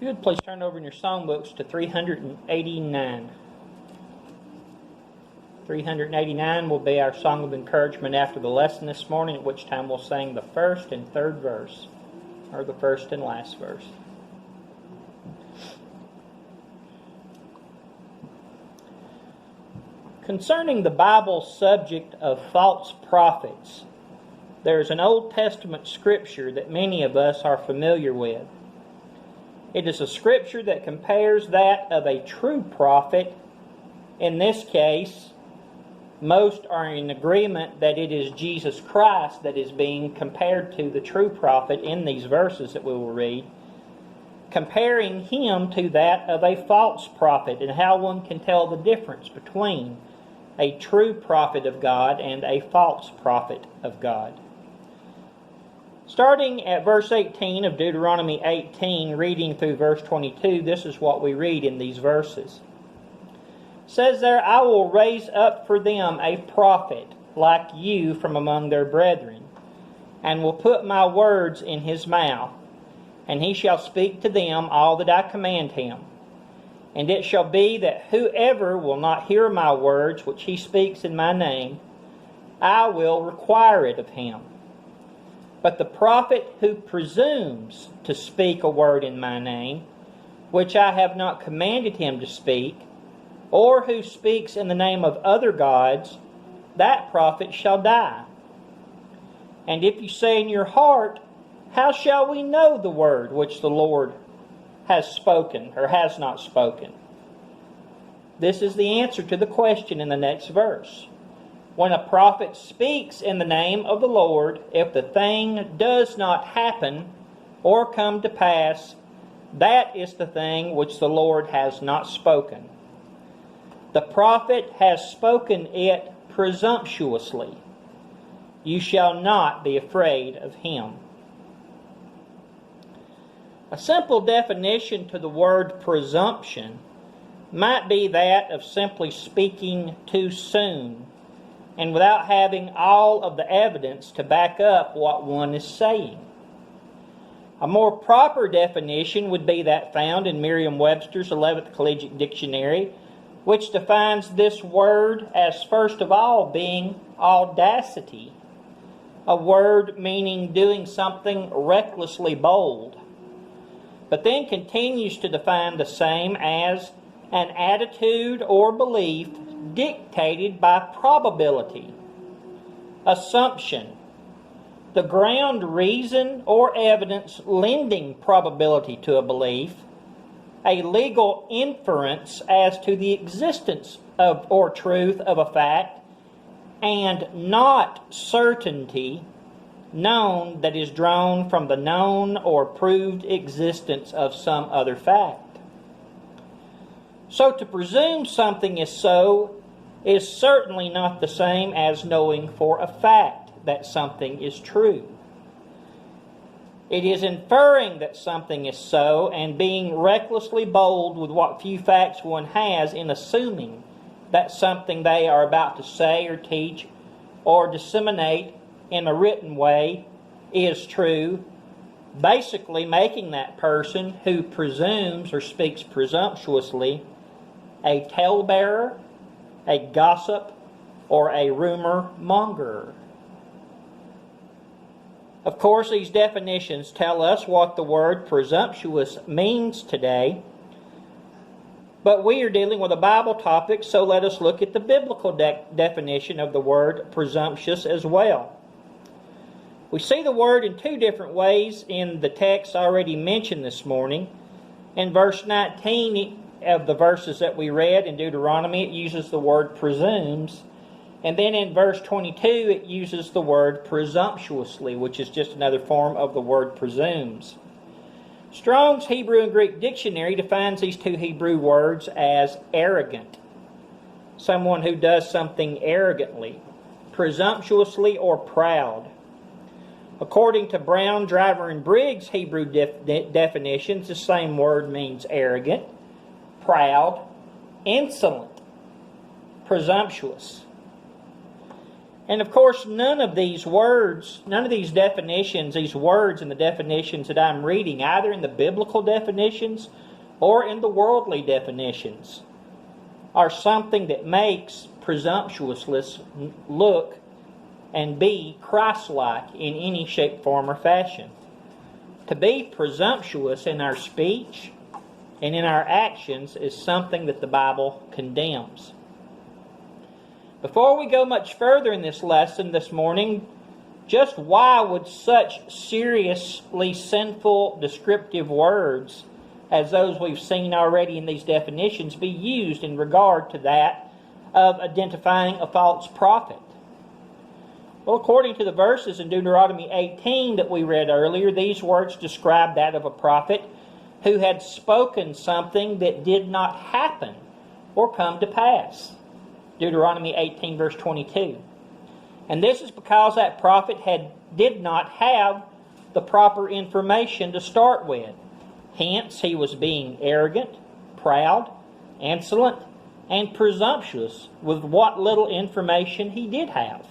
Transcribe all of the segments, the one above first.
If you would please turn over in your songbooks to 389. 389 will be our song of encouragement after the lesson this morning, at which time we'll sing the first and third verse, or the first and last verse. Concerning the Bible's subject of false prophets, there is an Old Testament scripture that many of us are familiar with. It is a scripture that compares that of a true prophet. In this case, most are in agreement that it is Jesus Christ that is being compared to the true prophet in these verses that we will read, comparing him to that of a false prophet, and how one can tell the difference between a true prophet of God and a false prophet of God. Starting at verse 18 of Deuteronomy 18, reading through verse 22, this is what we read in these verses. It says there, I will raise up for them a prophet like you from among their brethren, and will put my words in his mouth, and he shall speak to them all that I command him. And it shall be that whoever will not hear my words which he speaks in my name, I will require it of him. But the prophet who presumes to speak a word in my name, which I have not commanded him to speak, or who speaks in the name of other gods, that prophet shall die. And if you say in your heart, how shall we know the word which the Lord has spoken or has not spoken? This is the answer to the question in the next verse. When a prophet speaks in the name of the Lord, if the thing does not happen or come to pass, that is the thing which the Lord has not spoken. The prophet has spoken it presumptuously. You shall not be afraid of him. A simple definition to the word presumption might be that of simply speaking too soon, and without having all of the evidence to back up what one is saying. A more proper definition would be that found in Merriam-Webster's 11th Collegiate Dictionary, which defines this word as first of all being audacity, a word meaning doing something recklessly bold, but then continues to define the same as an attitude or belief dictated by probability, assumption, the ground reason or evidence lending probability to a belief, a legal inference as to the existence of or truth of a fact, and not certainty known that is drawn from the known or proved existence of some other fact. So to presume something is so is certainly not the same as knowing for a fact that something is true. It is inferring that something is so and being recklessly bold with what few facts one has in assuming that something they are about to say or teach or disseminate in a written way is true, basically making that person who presumes or speaks presumptuously a talebearer, a gossip, or a rumor monger. Of course, these definitions tell us what the word presumptuous means today, but we are dealing with a Bible topic, so let us look at the biblical definition of the word presumptuous as well. We see the word in two different ways in the text already mentioned this morning. In verse 19 of the verses that we read in Deuteronomy, it uses the word presumes. And then in verse 22, it uses the word presumptuously, which is just another form of the word presumes. Strong's Hebrew and Greek dictionary defines these two Hebrew words as arrogant. Someone who does something arrogantly, presumptuously, or proud. According to Brown, Driver, and Briggs' Hebrew definitions, the same word means arrogant, proud, insolent, presumptuous. And of course, none of these definitions, these words and the definitions that I'm reading, either in the biblical definitions or in the worldly definitions, are something that makes presumptuousness look and be Christ-like in any shape, form, or fashion. To be presumptuous in our speech and in our actions is something that the Bible condemns. Before we go much further in this lesson this morning, just why would such seriously sinful descriptive words as those we've seen already in these definitions be used in regard to that of identifying a false prophet? Well, according to the verses in Deuteronomy 18 that we read earlier, these words describe that of a prophet who had spoken something that did not happen or come to pass. Deuteronomy 18 verse 22. And this is because that prophet did not have the proper information to start with. Hence, he was being arrogant, proud, insolent, and presumptuous with what little information he did have,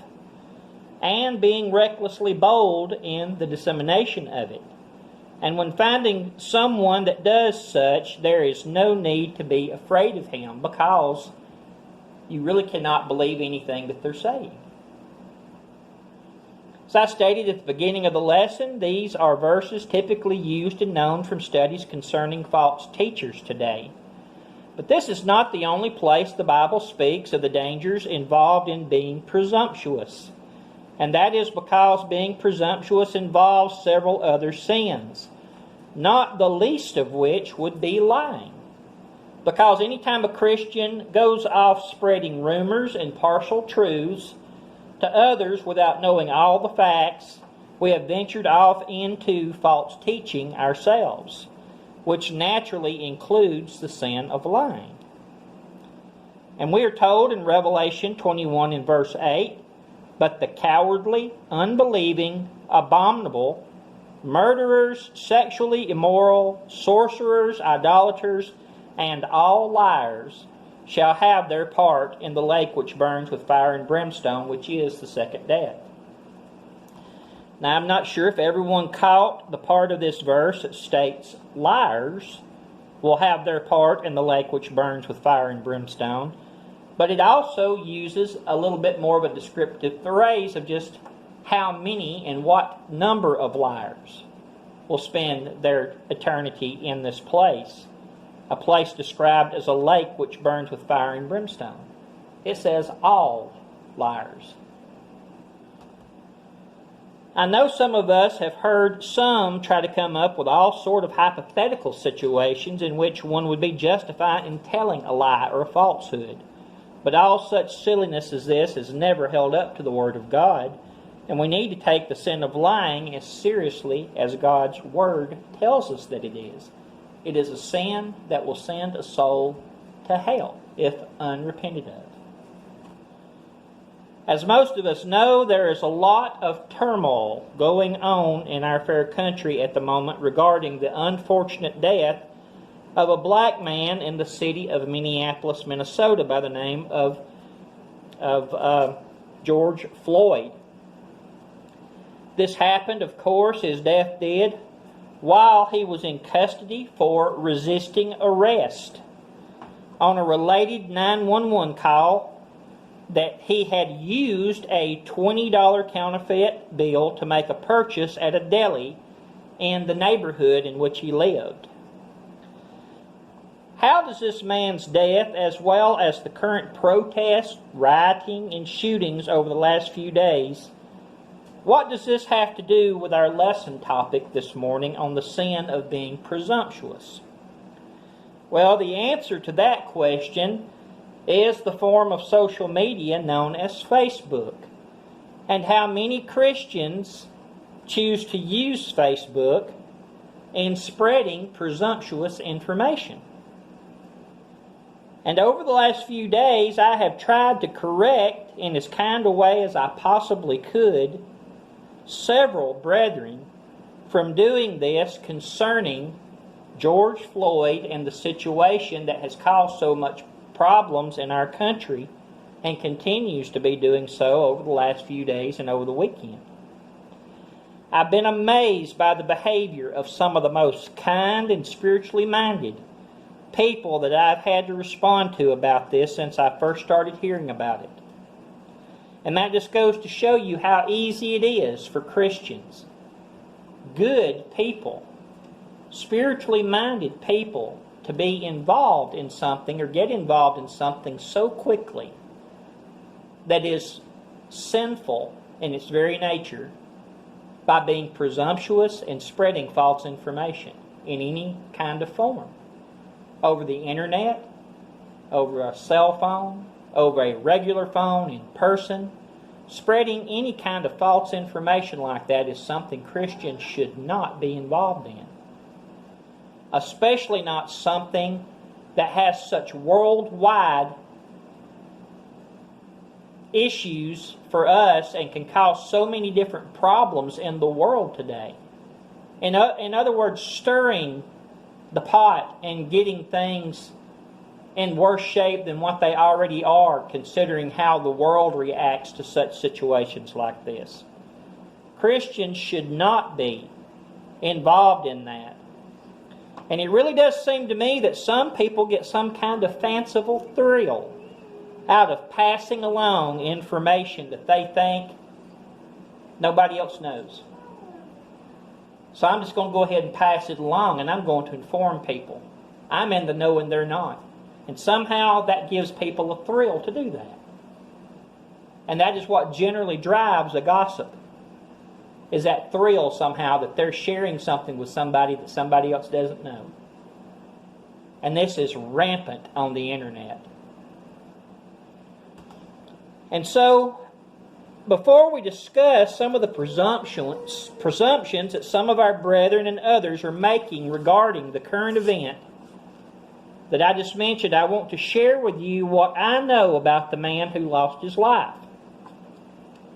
and being recklessly bold in the dissemination of it. And when finding someone that does such, there is no need to be afraid of him, because you really cannot believe anything that they're saying. As I stated at the beginning of the lesson, these are verses typically used and known from studies concerning false teachers today. But this is not the only place the Bible speaks of the dangers involved in being presumptuous. And that is because being presumptuous involves several other sins, not the least of which would be lying. Because anytime a Christian goes off spreading rumors and partial truths to others without knowing all the facts, we have ventured off into false teaching ourselves, which naturally includes the sin of lying. And we are told in Revelation 21 and verse 8, "But the cowardly, unbelieving, abominable, murderers, sexually immoral, sorcerers, idolaters, and all liars shall have their part in the lake which burns with fire and brimstone, which is the second death." Now, I'm not sure if everyone caught the part of this verse that states liars will have their part in the lake which burns with fire and brimstone, but it also uses a little bit more of a descriptive phrase of just how many and what number of liars will spend their eternity in this place. A place described as a lake which burns with fire and brimstone. It says all liars. I know some of us have heard some try to come up with all sort of hypothetical situations in which one would be justified in telling a lie or a falsehood. But all such silliness as this is never held up to the Word of God, and we need to take the sin of lying as seriously as God's Word tells us that it is. It is a sin that will send a soul to hell if unrepented of. As most of us know, there is a lot of turmoil going on in our fair country at the moment regarding the unfortunate death of a black man in the city of Minneapolis, Minnesota, by the name of George Floyd. This happened, of course, his death did, while he was in custody for resisting arrest on a related 911 call that he had used a $20 counterfeit bill to make a purchase at a deli in the neighborhood in which he lived. How does this man's death, as well as the current protests, rioting, and shootings over the last few days, what does this have to do with our lesson topic this morning on the sin of being presumptuous? Well, the answer to that question is the form of social media known as Facebook, and how many Christians choose to use Facebook in spreading presumptuous information. And over the last few days, I have tried to correct in as kind a way as I possibly could several brethren from doing this concerning George Floyd and the situation that has caused so much problems in our country and continues to be doing so over the last few days and over the weekend. I've been amazed by the behavior of some of the most kind and spiritually minded people that I've had to respond to about this since I first started hearing about it. And that just goes to show you how easy it is for Christians, good people, spiritually minded people, to be involved in something or get involved in something so quickly that is sinful in its very nature by being presumptuous and spreading false information in any kind of form. Over the internet, over a cell phone, over a regular phone, in person. Spreading any kind of false information like that is something Christians should not be involved in. Especially not something that has such worldwide issues for us and can cause so many different problems in the world today. In other words, stirring the pot and getting things in worse shape than what they already are, considering how the world reacts to such situations like this. Christians should not be involved in that. And it really does seem to me that some people get some kind of fanciful thrill out of passing along information that they think nobody else knows. So I'm just going to go ahead and pass it along, and I'm going to inform people. I'm in the know and they're not. And somehow that gives people a thrill to do that. And that is what generally drives a gossip, is that thrill somehow that they're sharing something with somebody that somebody else doesn't know. And this is rampant on the internet. And so, before we discuss some of the presumptions that some of our brethren and others are making regarding the current event that I just mentioned, I want to share with you what I know about the man who lost his life,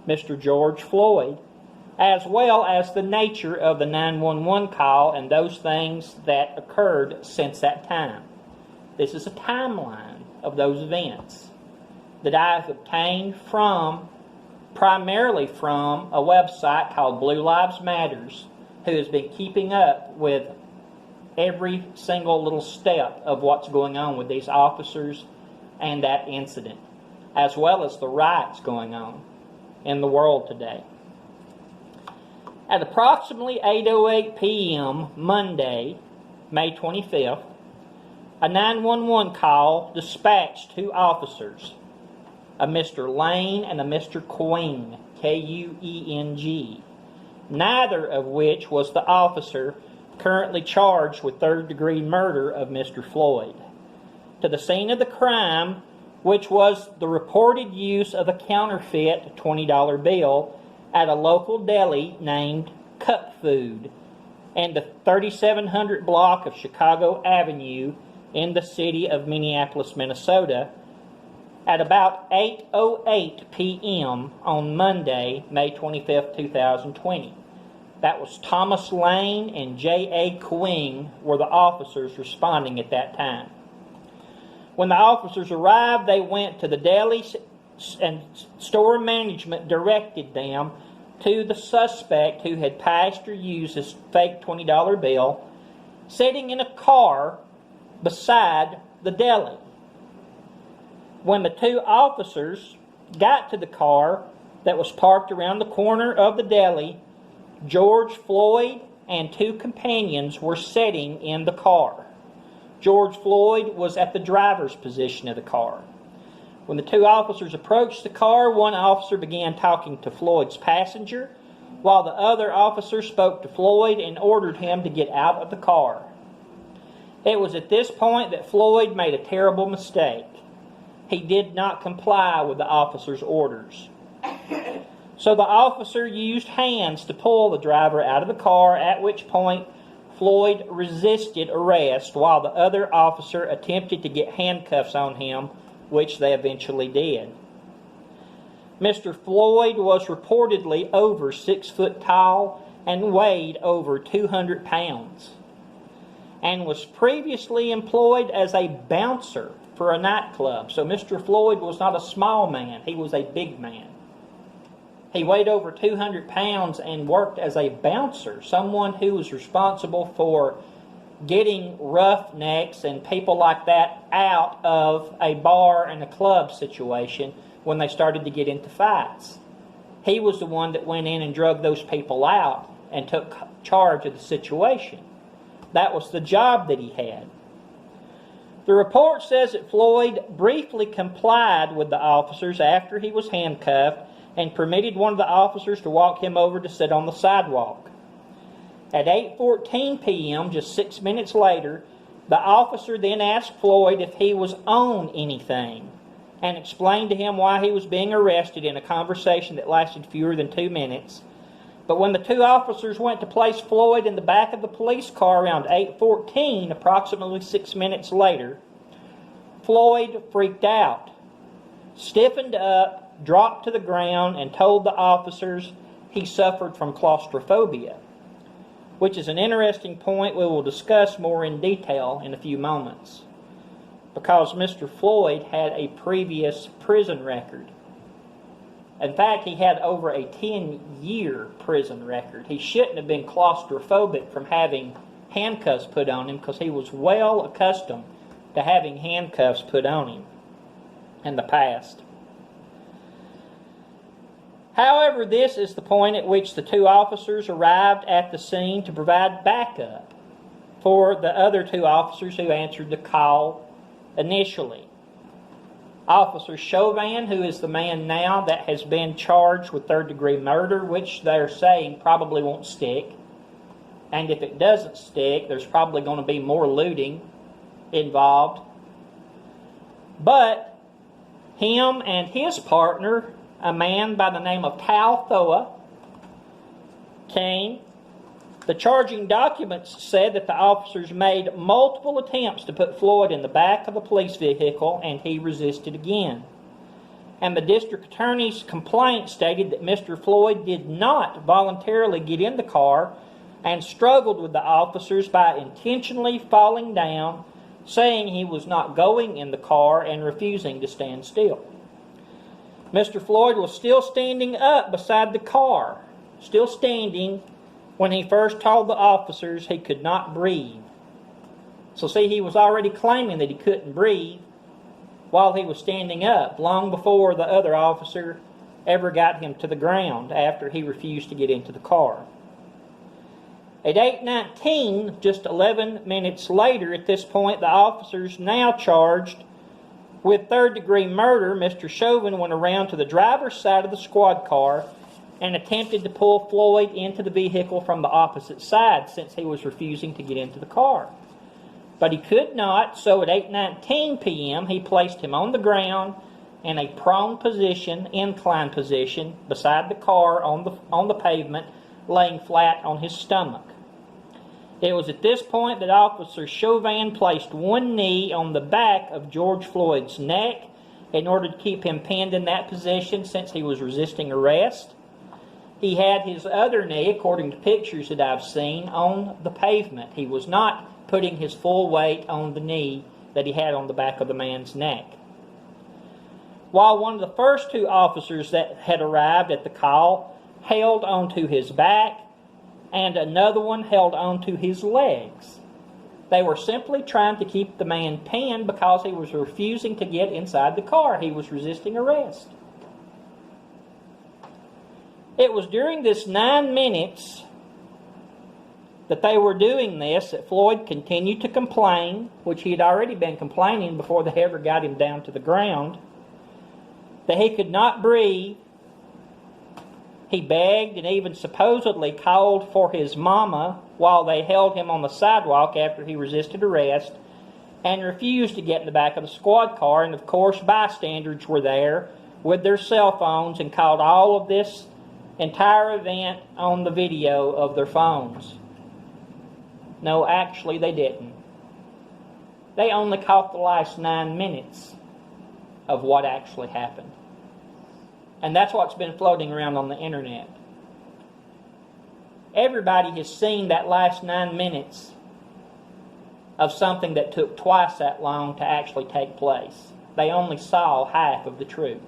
Mr. George Floyd, as well as the nature of the 911 call and those things that occurred since that time. This is a timeline of those events that I have obtained primarily from a website called Blue Lives Matters, who has been keeping up with every single little step of what's going on with these officers and that incident, as well as the riots going on in the world today. At approximately 8:08 p.m. Monday, May 25th, a 911 call dispatched two officers, a Mr. Lane and a Mr. Kueng, Kueng, neither of which was the officer currently charged with third-degree murder of Mr. Floyd, to the scene of the crime, which was the reported use of a counterfeit $20 bill at a local deli named Cup Food in the 3700 block of Chicago Avenue in the city of Minneapolis, Minnesota, at about 8:08 p.m. on Monday, May 25, 2020. That was Thomas Lane and J.A. Kueng were the officers responding at that time. When the officers arrived, they went to the deli, and store management directed them to the suspect who had passed or used this fake $20 bill, sitting in a car beside the deli. When the two officers got to the car that was parked around the corner of the deli, George Floyd and two companions were sitting in the car. George Floyd was at the driver's position of the car. When the two officers approached the car, one officer began talking to Floyd's passenger, while the other officer spoke to Floyd and ordered him to get out of the car. It was at this point that Floyd made a terrible mistake. He did not comply with the officer's orders. So the officer used hands to pull the driver out of the car, at which point Floyd resisted arrest while the other officer attempted to get handcuffs on him, which they eventually did. Mr. Floyd was reportedly over 6 foot tall and weighed over 200 pounds and was previously employed as a bouncer for a nightclub. So Mr. Floyd was not a small man. He was a big man. He weighed over 200 pounds and worked as a bouncer, someone who was responsible for getting roughnecks and people like that out of a bar and a club situation when they started to get into fights. He was the one that went in and drug those people out and took charge of the situation. That was the job that he had. The report says that Floyd briefly complied with the officers after he was handcuffed and permitted one of the officers to walk him over to sit on the sidewalk. At 8:14 p.m., just 6 minutes later, the officer then asked Floyd if he was on anything and explained to him why he was being arrested in a conversation that lasted fewer than 2 minutes. But when the two officers went to place Floyd in the back of the police car around 8:14, approximately 6 minutes later, Floyd freaked out, stiffened up, dropped to the ground, and told the officers he suffered from claustrophobia, which is an interesting point we will discuss more in detail in a few moments, because Mr. Floyd had a previous prison record. In fact, he had over a 10-year prison record. He shouldn't have been claustrophobic from having handcuffs put on him, because he was well accustomed to having handcuffs put on him in the past. However, this is the point at which the two officers arrived at the scene to provide backup for the other two officers who answered the call initially. Officer Chauvin, who is the man now that has been charged with third-degree murder, which they're saying probably won't stick. And if it doesn't stick, there's probably going to be more looting involved. But him and his partner, a man by the name of Tal Thoa, came. The charging documents said that the officers made multiple attempts to put Floyd in the back of a police vehicle, and he resisted again. And the district attorney's complaint stated that Mr. Floyd did not voluntarily get in the car and struggled with the officers by intentionally falling down, saying he was not going in the car and refusing to stand still. Mr. Floyd was still standing up beside the car, still standing, when he first told the officers he could not breathe. So see, he was already claiming that he couldn't breathe while he was standing up, long before the other officer ever got him to the ground after he refused to get into the car. At 8:19, just 11 minutes later, at this point, the officers now charged with third-degree murder. Mr. Chauvin went around to the driver's side of the squad car and attempted to pull Floyd into the vehicle from the opposite side, since he was refusing to get into the car. But he could not, so at 8:19 p.m. he placed him on the ground in a prone position, inclined position, beside the car on the pavement, laying flat on his stomach. It was at this point that Officer Chauvin placed one knee on the back of George Floyd's neck in order to keep him pinned in that position, since he was resisting arrest. He had his other knee, according to pictures that I've seen, on the pavement. He was not putting his full weight on the knee that he had on the back of the man's neck. While one of the first two officers that had arrived at the call held onto his back, and another one held onto his legs. They were simply trying to keep the man pinned because he was refusing to get inside the car. He was resisting arrest. It was during this 9 minutes that they were doing this that Floyd continued to complain, which he had already been complaining before they ever got him down to the ground, that he could not breathe. He begged and even supposedly called for his mama while they held him on the sidewalk after he resisted arrest, and refused to get in the back of the squad car. And of course, bystanders were there with their cell phones and caught all of this entire event on the video of their phones. No, actually they didn't. They only caught the last 9 minutes of what actually happened. And that's what's been floating around on the internet. Everybody has seen that last 9 minutes of something that took twice that long to actually take place. They only saw half of the truth.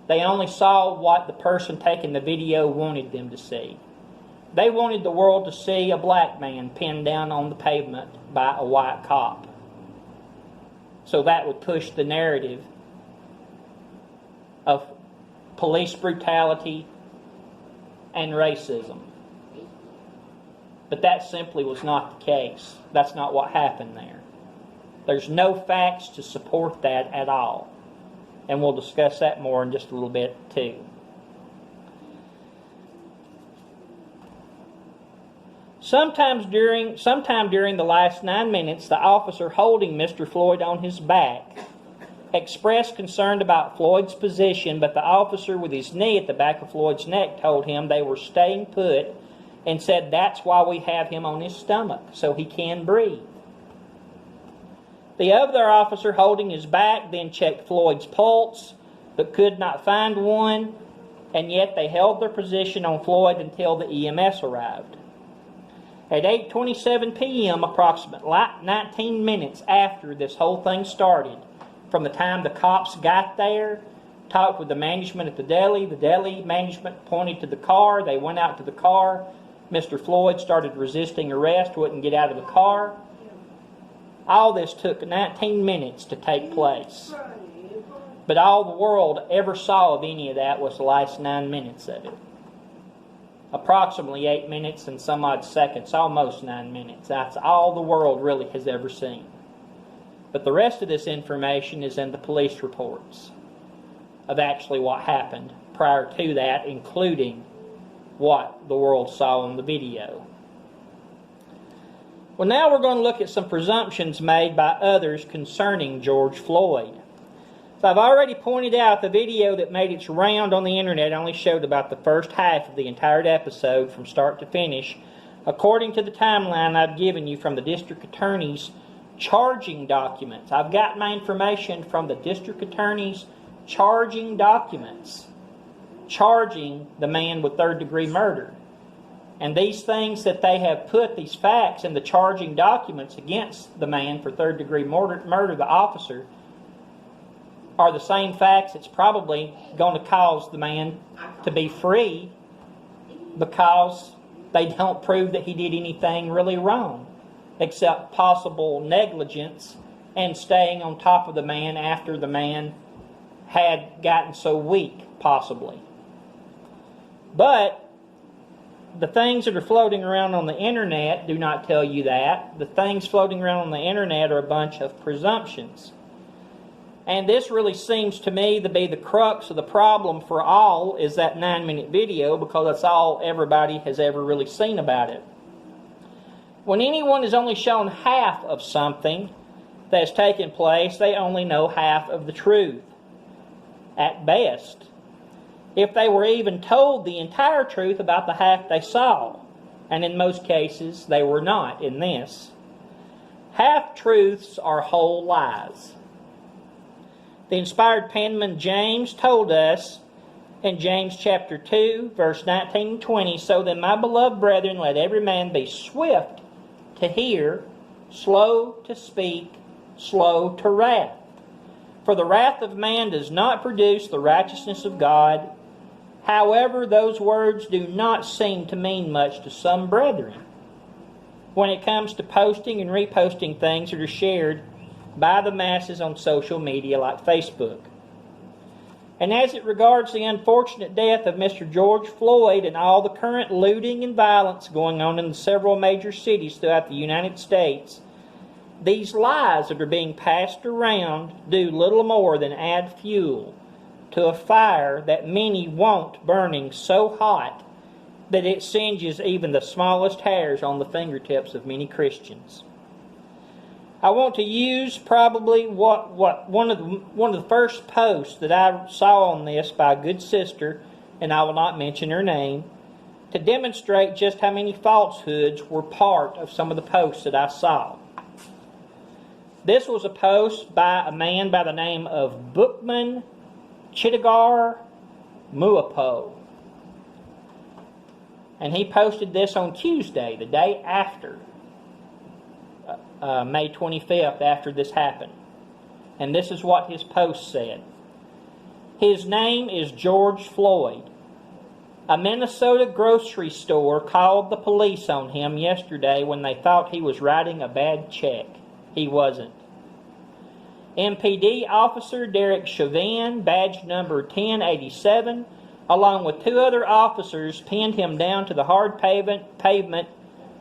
They only saw what the person taking the video wanted them to see. They wanted the world to see a black man pinned down on the pavement by a white cop. So that would push the narrative of police brutality and racism. But that simply was not the case. That's not what happened there. There's no facts to support that at all. And we'll discuss that more in just a little bit too. Sometime during the last 9 minutes, the officer holding Mr. Floyd on his back expressed concern about Floyd's position, but the officer with his knee at the back of Floyd's neck told him they were staying put and said that's why we have him on his stomach, so he can breathe. The other officer holding his back then checked Floyd's pulse, but could not find one, and yet they held their position on Floyd until the EMS arrived. At 8:27 p.m., approximately 19 minutes after this whole thing started, from the time the cops got there, talked with the management at the deli management pointed to the car, they went out to the car, Mr. Floyd started resisting arrest, wouldn't get out of the car. All this took 19 minutes to take place. But all the world ever saw of any of that was the last 9 minutes of it. Approximately 8 minutes and some odd seconds, almost 9 minutes. That's all the world really has ever seen. But the rest of this information is in the police reports of actually what happened prior to that, including what the world saw on the video. Well, now we're going to look at some presumptions made by others concerning George Floyd. So I've already pointed out the video that made its round on the internet only showed about the first half of the entire episode from start to finish, according to the timeline I've given you from the district attorney's charging documents. I've got my information from the district attorney's charging documents, charging the man with third-degree murder. And these things that they have put, these facts in the charging documents against the man for third-degree murder, the officer, are the same facts that's probably going to cause the man to be free, because they don't prove that he did anything really wrong, except possible negligence and staying on top of the man after the man had gotten so weak, possibly. But the things that are floating around on the internet do not tell you that. The things floating around on the internet are a bunch of presumptions. And this really seems to me to be the crux of the problem for all, is that 9-minute video, because that's all everybody has ever really seen about it. When anyone is only shown half of something that has taken place, they only know half of the truth, at best. If they were even told the entire truth about the half they saw, and in most cases they were not in this. Half-truths are whole lies. The inspired penman James told us in James chapter 2, verse 19 and 20, "So then, my beloved brethren, let every man be swift to hear, slow to speak, slow to wrath. For the wrath of man does not produce the righteousness of God. However, those words do not seem to mean much to some brethren when it comes to posting and reposting things that are shared by the masses on social media like Facebook. And as it regards the unfortunate death of Mr. George Floyd and all the current looting and violence going on in several major cities throughout the United States, these lies that are being passed around do little more than add fuel to a fire that many want burning so hot that it singes even the smallest hairs on the fingertips of many Christians. I want to use probably one of the first posts that I saw on this by a good sister, and I will not mention her name, to demonstrate just how many falsehoods were part of some of the posts that I saw. This was a post by a man by the name of Bookman Chittagar Muapo. And he posted this on Tuesday, the day after May 25th after this happened. And this is what his post said. His name is George Floyd. A Minnesota grocery store called the police on him yesterday when they thought he was writing a bad check. He wasn't. MPD officer Derek Chauvin, badge number 1087, along with 2 other officers, pinned him down to the hard pavement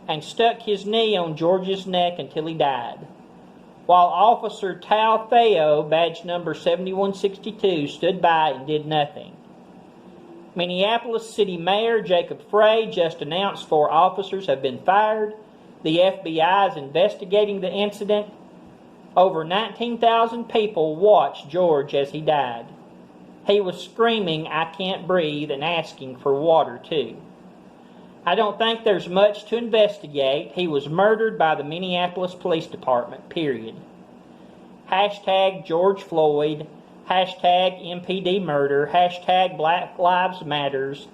and stuck his knee on George's neck until he died. While Officer Tao Theo, badge number 7162, stood by and did nothing. Minneapolis City Mayor Jacob Frey just announced 4 officers have been fired. The FBI is investigating the incident. Over 19,000 people watched George as he died. He was screaming, "I can't breathe," and asking for water too. I don't think there's much to investigate. He was murdered by the Minneapolis Police Department, period. Hashtag George Floyd, hashtag MPD murder, hashtag Black Lives Matters,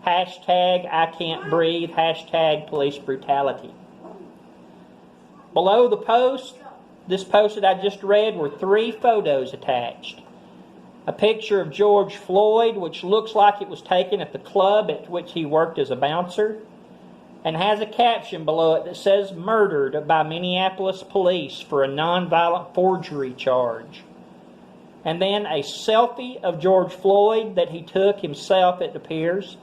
hashtag I can't breathe, hashtag police brutality. Below the post, this post that I just read, were 3 photos attached. A picture of George Floyd, which looks like it was taken at the club at which he worked as a bouncer, and has a caption below it that says, "Murdered by Minneapolis police for a nonviolent forgery charge." And then a selfie of George Floyd that he took himself, it appears.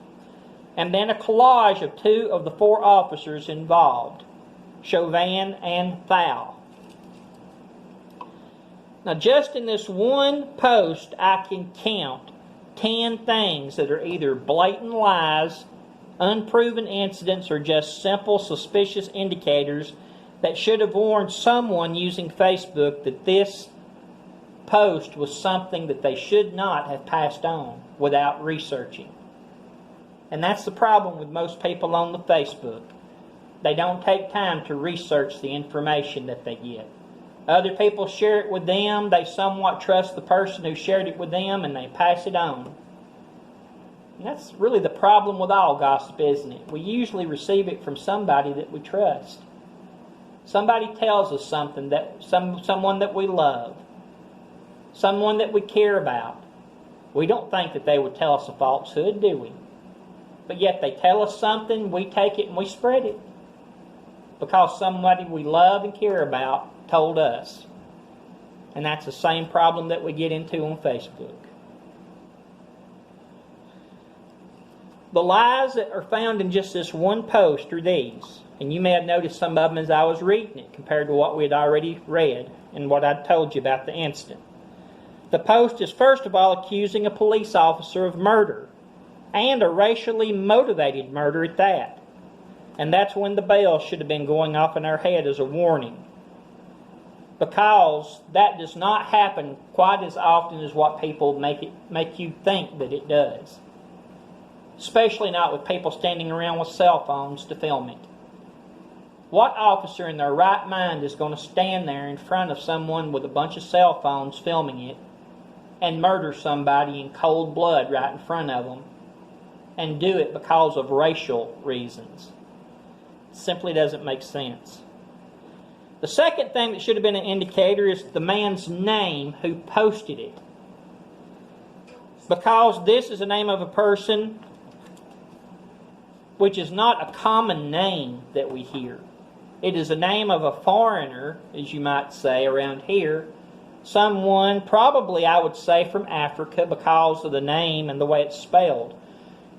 And then a collage of 2 of the 4 officers involved, Chauvin and Thao. Now, just in this one post, I can count 10 things that are either blatant lies, unproven incidents, or just simple suspicious indicators that should have warned someone using Facebook that this post was something that they should not have passed on without researching. And that's the problem with most people on the Facebook. They don't take time to research the information that they get. Other people share it with them. They somewhat trust the person who shared it with them, and they pass it on. And that's really the problem with all gossip, isn't it? We usually receive it from somebody that we trust. Somebody tells us something, that someone that we love, someone that we care about. We don't think that they would tell us a falsehood, do we? But yet they tell us something, we take it and we spread it. Because somebody we love and care about told us. And that's the same problem that we get into on Facebook. The lies that are found in just this one post are these. And you may have noticed some of them as I was reading it compared to what we had already read and what I told you about the incident. The post is first of all accusing a police officer of murder, and a racially motivated murder at that. And that's when the bell should have been going off in our head as a warning. Because that does not happen quite as often as what people make you think that it does. Especially not with people standing around with cell phones to film it. What officer in their right mind is going to stand there in front of someone with a bunch of cell phones filming it and murder somebody in cold blood right in front of them and do it because of racial reasons? It simply doesn't make sense. The second thing that should have been an indicator is the man's name who posted it. Because this is the name of a person which is not a common name that we hear. It is the name of a foreigner, as you might say, around here. Someone, probably I would say from Africa, because of the name and the way it's spelled.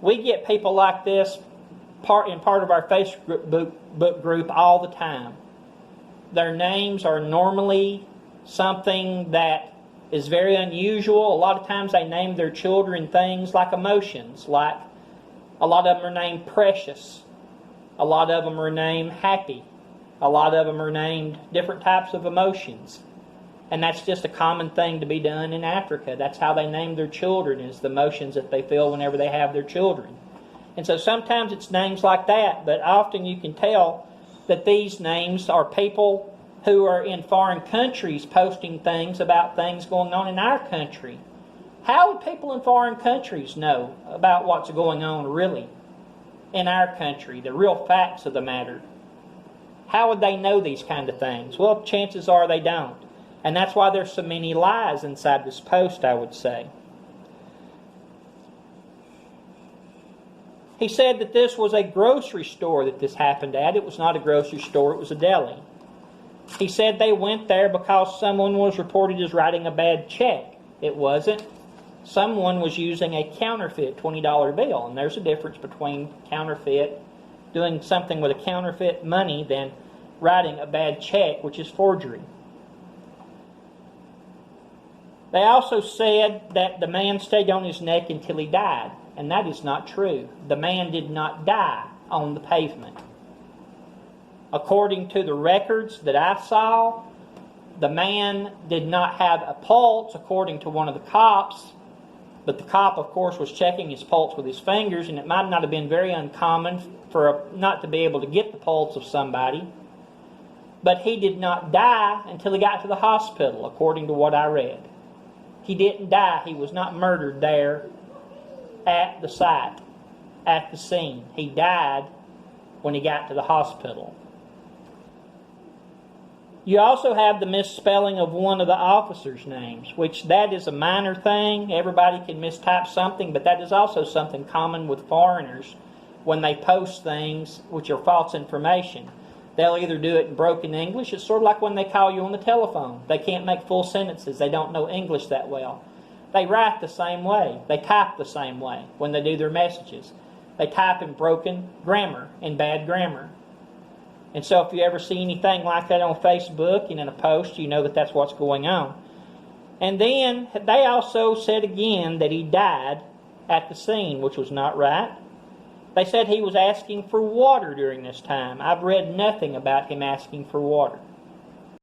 We get people like this in part of our Facebook group all the time. Their names are normally something that is very unusual. A lot of times they name their children things like emotions, like a lot of them are named Precious. A lot of them are named Happy. A lot of them are named different types of emotions. And that's just a common thing to be done in Africa. That's how they name their children, is the emotions that they feel whenever they have their children. And so sometimes it's names like that, but often you can tell that these names are people who are in foreign countries posting things about things going on in our country. How would people in foreign countries know about what's going on really in our country, the real facts of the matter? How would they know these kind of things? Well, chances are they don't. And that's why there's so many lies inside this post, I would say. He said that this was a grocery store that this happened at. It was not a grocery store, it was a deli. He said they went there because someone was reported as writing a bad check. It wasn't. Someone was using a counterfeit $20 bill. And there's a difference between counterfeit, doing something with a counterfeit money, than writing a bad check, which is forgery. They also said that the man stayed on his neck until he died. And that is not true. The man did not die on the pavement. According to the records that I saw, the man did not have a pulse, according to one of the cops. But the cop, of course, was checking his pulse with his fingers, and it might not have been very uncommon for not to be able to get the pulse of somebody. But he did not die until he got to the hospital, according to what I read. He didn't die. He was not murdered there at the site, at the scene. He died when he got to the hospital. You also have the misspelling of one of the officers' names, which that is a minor thing. Everybody can mistype something, but that is also something common with foreigners when they post things which are false information. They'll either do it in broken English. It's sort of like when they call you on the telephone. They can't make full sentences. They don't know English that well. They write the same way. They type the same way when they do their messages. They type in broken grammar, in bad grammar. And so if you ever see anything like that on Facebook and in a post, you know that that's what's going on. And then they also said again that he died at the scene, which was not right. They said he was asking for water during this time. I've read nothing about him asking for water.